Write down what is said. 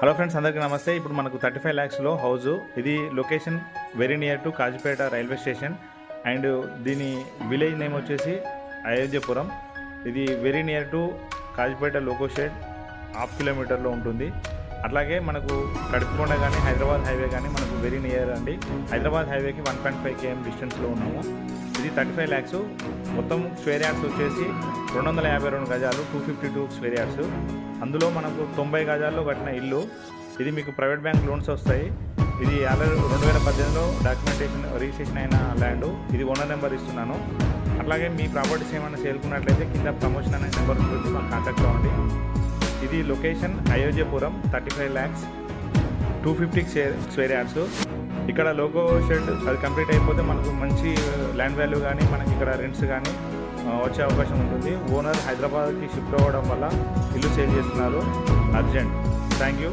Hello friends, అందరికీ నమస్తే. ఇప్పుడు మనకు 35 lakhsలో హౌజు. ఇది location very near to Kazipet railway station and దీని విలేజ్ నేమ్ వచ్చేసి అయోధ్యపురం. ఇది very near to Kazipet loco shed, half కిలోమీటర్లో ఉంటుంది. అట్లాగే మనకు కడుపుకొండ కానీ హైదరాబాద్ హైవే కానీ మనకు వెరీ నియర్ అండి. హైదరాబాద్ హైవేకి 1.5 km డిస్టెన్స్లో ఉన్నాము. ఇది 35 lakhs. మొత్తం స్క్వేర్ యార్డ్స్ వచ్చేసి 252 గజాలు, 252 స్క్వేర్ యార్డ్స్. అందులో మనకు 90 గజాల్లో కట్టిన ఇల్లు. ఇది మీకు ప్రైవేట్ బ్యాంక్ లోన్స్ వస్తాయి. ఇది ఆల్రెడీ 2018లో డాక్యుమెంటేషన్ రిజిస్ట్రేషన్ అయిన ల్యాండ్. ఇది ఓనర్ నెంబర్ ఇస్తున్నాను. అట్లాగే మీ ప్రాపర్టీస్ ఏమైనా సేల్కున్నట్లయితే కింద ప్రమోషన్ అనే నెంబర్ ఉంటుంది, మాకు కాంటాక్ట్ అవ్వండి. ఇది location Ayodhyapuram, 35 lakhs, 250 square yards. ఇక్కడ లోకో షెడ్ అది కంప్లీట్ అయిపోతే మనకు మంచి ల్యాండ్ వాల్యూ కానీ మనకి ఇక్కడ రెంట్స్ కానీ వచ్చే అవకాశం ఉంటుంది. ఓనర్ హైదరాబాద్కి షిఫ్ట్ అవ్వడం వల్ల ఇల్లు సేల్ చేస్తున్నారు. అర్జెంట్. Thank you.